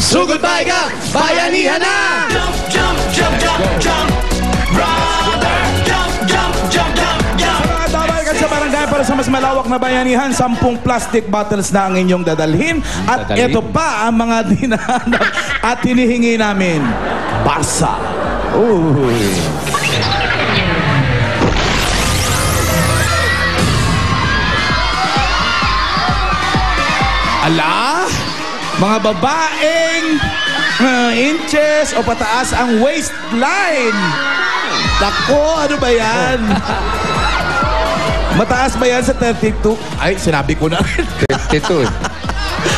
So goodbye ka, bayanihan na! Jump, jump, jump, jump, jump. Brother, jump, jump, jump, jump, jump. Babalikan sa barangay para sa mas malawak na bayanihan, 10 plastic bottles na ang inyong dadalhin. At ito pa ang mga dinahanap at hinihingi namin. Barsa. Uy. Ala, mga babaeng inches o pataas ang waistline. Nako, ano ba yan? Mataas ba yan sa 32? Ay, sinabi ko na. 52.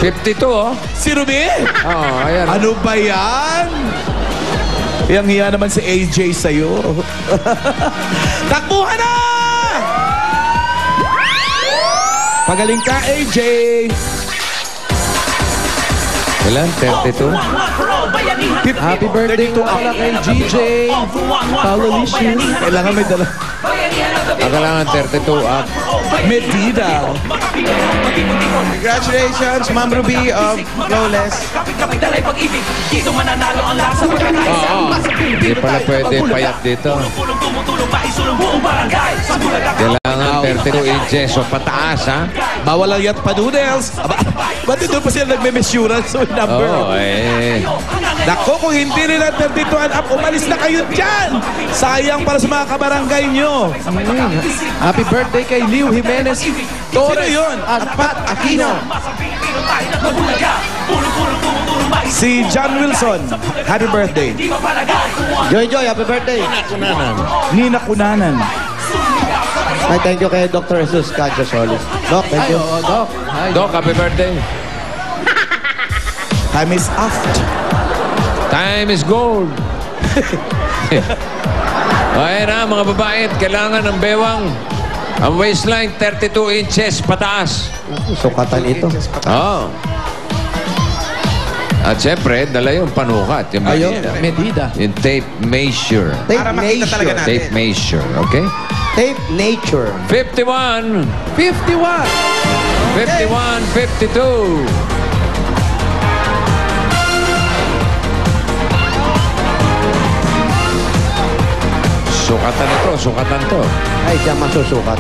52, oh. Si Ruby? Oo, ayan. Ano ba yan? Yang hiya naman si AJ sa'yo. Takbuhan na! Pagaling ka, AJ. Ilan? 32? Happy birthday to pala kay GJ Paulicious. Kailangan may dala. Kailangan 32 up. Medida. Congratulations, Ma'am Ruby of Flawless. Oo. Hindi pala pwede payat dito. Kailangan 32 inches o pataas, ha? Bawal ang yat pa noodles. Ba't doon pa sila nagme-mesurance sa number? Oo, eh. Nako, kung hindi nila 32 and up, umalis na kayo dyan. Sayang para sa mga kabarangay nyo. Happy birthday kay Liu Jimenez Sino yun? at Pat Aquino. Si John Wilson. Happy birthday. Joy, happy birthday. Nina Kunanan. Ay, thank you kay Dr. Jesus Cadjo Solis. Doc, thank you. Doc. Hi. Doc, happy birthday. Time is aft. Time is gold. Ayan na, mga babae. Kailangan ng bewang. Ang waistline, 32 inches pataas. Sukatan ito. Oo. At syempre, dala yung panukat. Yung Medida. yung tape measure. Tape Para makita talaga Nature. natin. Tape measure, okay? Tape Nature. 51. 51. 51, 52. Sukatan ito, sukatan to. Ay, siya masusukat.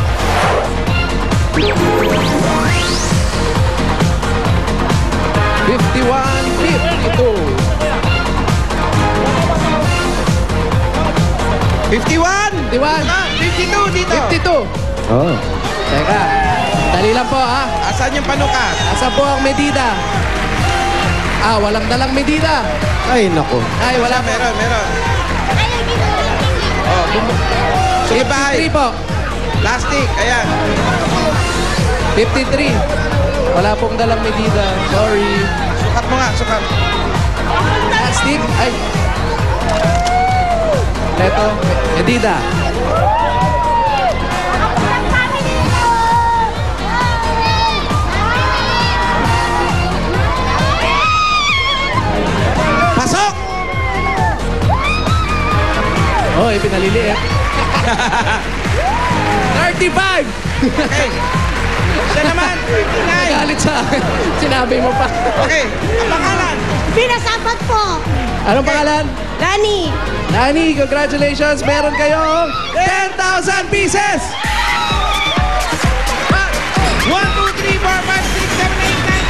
51! 52 dito! 52. Oh. Teka. Dali lang po, ha? Asan yung panukat? Asa po ang medida? Ah, walang dalang medida. Ay, naku. Ay, wala. Meron. Oh, sige, bahay. 53 po. Plastic, ayan. 53. Wala pong dalang medida. Sorry. Sukat mo nga, sukat. Plastic. Ay. Ito, medida. Pasok! Oh, pinaliliit. 35! Okay. Siya naman, 39. Galit sa akin. Sinabi mo pa. Okay, ang pangalan. Pinasapat po. Anong pangalan? Lani. Nani, congratulations! Meron kayong 10,000 pieces! 1, 2, 3, 4, 5, 6, 7, 8, 9,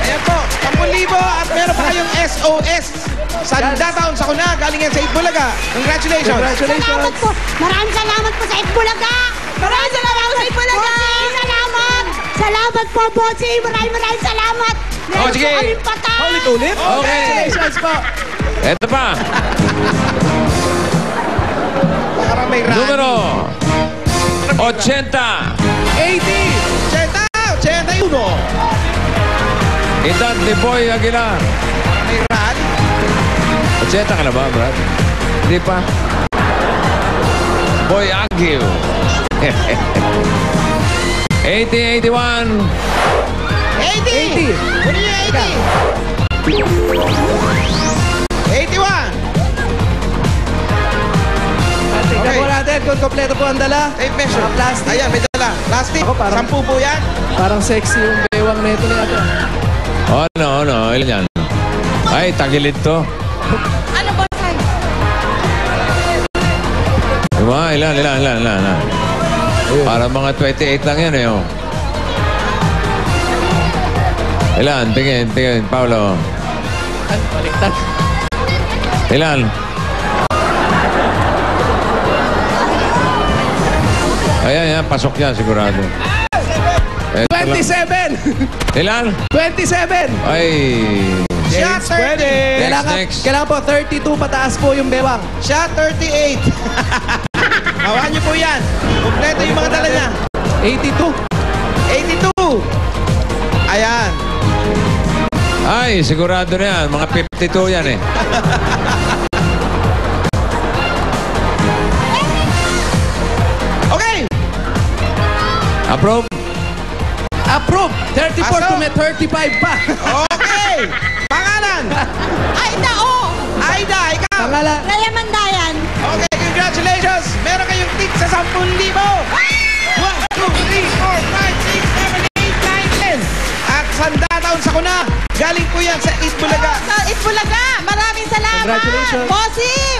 10. Ayan po, 10,000 at meron pa kayong SOS. Sanda taon sa kuna, galing yan sa Itbulaga. Congratulations. Salamat po. Maraming salamat po sa Itbulaga. Maraming salamat sa Itbulaga. Salamat. Salamat po, Bossy. Maraming salamat. Oh, sige. Meron po kaming patay. Ulit? Congratulations po! Ito pa. Para may rally. Numero 80. 81. Edad ni Boy Aguilar. May rally. 80 ka na ba, Brad? Hindi pa. Boy Agil. 80, 81. 80. Kunin niyo 80. 81. Tignan po natin kung kompleto po ang dala. Tape measure. Mga plastic. Ayan, may dala. Plastic. Ako, parang- 10 po yan. Parang sexy yung bewang neto ni ate. Oh, no. Ilan yan? Ay, tagilid to. Ano ba sa'yo? Diba? Ilan. Para mga 28 lang yan eh. Oh. Ilan? Tingin, Paolo. Baliktad. Ilan? Ayan, pasok yan sigurado. Eto lang. 27! Ilan? 27! Ay. Shot 30. Kailangan po 32 pataas po yung bewang. Shot 38. Hawakan niyo po yan. Kompleto yung mga dala niya. 82. 82. Ayan. Ay, sigurado na yan. Mga 52 yan eh. Okay. Approve? Approve! 34 Pasok. to may 35 pa. Okay. Pangalan. Aida, oh! Aida, ikaw. Pangalan. Raya Mandayan. Okay, congratulations. Meron kayong tip sa 10,000. 1, 2, 3, 4, 5, 6, 7, 8, 9, 10. At sandataon sa kuna. Galing po yan sa Itbulaga. Sa Itbulaga, maraming salamat! Congratulations. Bossing!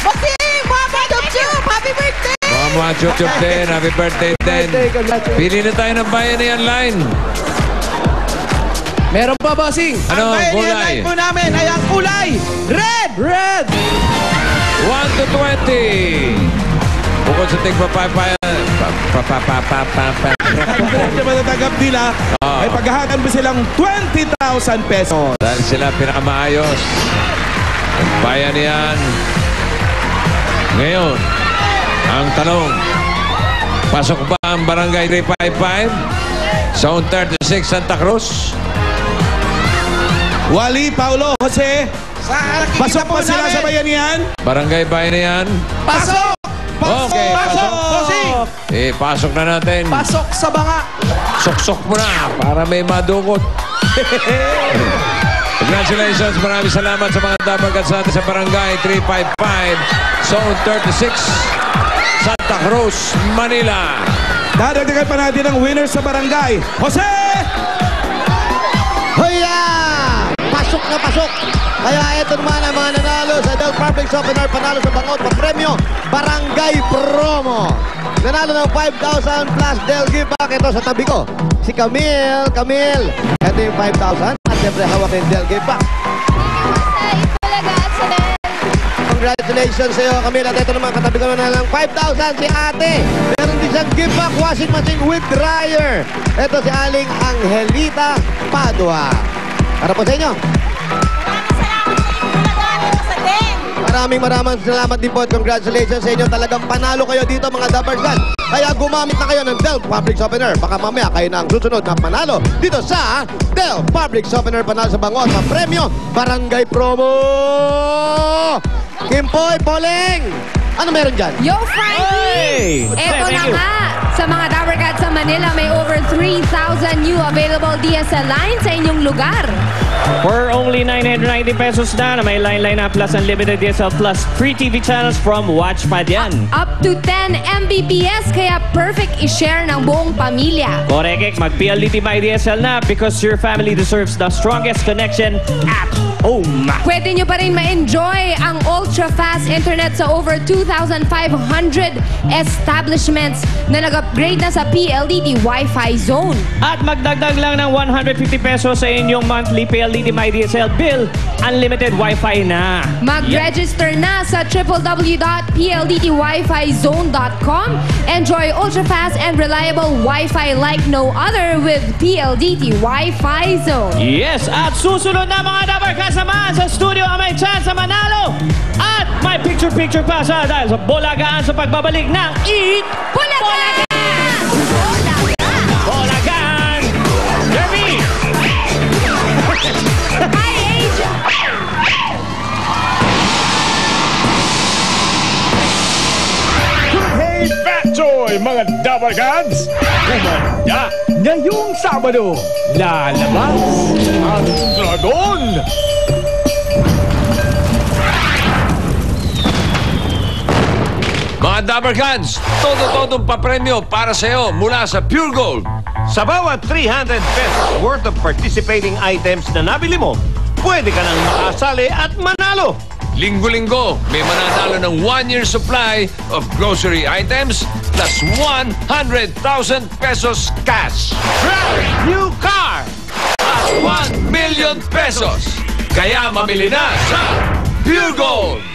Bossing! Wapa Chup-Chup! Happy birthday! Mga chup-chup din. Happy birthday din. Congratulations. Pili na tayo ng Bayanihan line. Meron pa, bossing. Ano, Ang bayanihan kulay? line po namin ay ang kulay red. Red! 1 to 20. Bukod sa tigpapapayan. Kung matatanggap nila, ay paghahatan mo silang 20,000 pesos. Dahil sila pinakamaayos. Bayanihan. Ngayon, ang tanong, pasok ba ang Barangay 355? Zone 36, Santa Cruz? Wally, Paulo, Jose, Sa nakikita pasok po pa sila namin. sa bayanihan? Barangay Bayanihan? Pasok! Okay, pasok. Bossing! Pasok na natin. Pasok sa banga. Sok-sok mo na para may madukot. Congratulations. Maraming salamat sa mga dabarkad sa atin sa Barangay 355, Zone 36, Santa Cruz, Manila. Dadagdagan pa natin ang winner sa barangay. Jose! Hoya! Pasok na pasok! Kaya ito naman ang mga nanalo sa Del Public Opener, panalo sa bangot, papremyo, Barangay Promo. Nanalo ng 5,000 plus Del Give Back. Ito sa tabi ko, si Camille. Camille, ito yung 5,000 at siyempre hawak ng Del Give Back. Congratulations sa iyo, Camille. At ito naman, katabi ko na ng 5,000 si ate. Meron din siyang give back washing machine with dryer. Ito si Aling Angelita Padua. Para po sa inyo. Maraming salamat din po at congratulations sa inyo. Talagang panalo kayo dito mga Dabarkad. Kaya gumamit na kayo ng Del Public Opener. Baka mamaya kayo na ang susunod na panalo dito sa Del Public Opener. Panalo sa bangot, sa premyo, Barangay Promo. Kimpoy, Poleng! Ano meron dyan? Yo, Frankie! Eto na nga! Sa mga Dabarkad sa Manila, may over 3,000 new available DSL lines sa inyong lugar. For only 990 pesos na may Line Up Plus Unlimited DSL Plus free TV channels from Watchpad yan. Up to 10 Mbps, kaya perfect i-share ng buong pamilya. Correct, mag-PLDT My DSL na because your family deserves the strongest connection at home. Pwede nyo pa rin ma-enjoy ang ultra-fast internet sa over 2,500 establishments na nag-upgrade na sa PLDT Wi-Fi Zone. At magdagdag lang ng 150 pesos sa inyong monthly PLDT My DSL bill, unlimited Wi-Fi na. Mag-register na sa www.pldtwifizone.com. Enjoy ultra-fast and reliable Wi-Fi like no other with PLDT Wi-Fi Zone. Yes, at susunod na mga Dabarkad samahan sa studio ang may chance sa manalo. At may picture-picture pa sa dahil sa bolagaan sa pagbabalik ng Eat Bulaga! Bolagaan! Derby! Hi, Asia! Hey, Fat Joy, mga Dabarkads! Kumanda ngayong Sabado, lalabas ang Dragon! Mga Dabarkads, todo-todong papremyo para sa iyo mula sa Pure Gold. Sa bawat 300 pesos worth of participating items na nabili mo, pwede ka nang makasali at manalo. Linggo-linggo, may mananalo ng 1-year supply of grocery items plus 100,000 pesos cash. New car! At 1 million pesos. Kaya mamili na sa Pure Gold!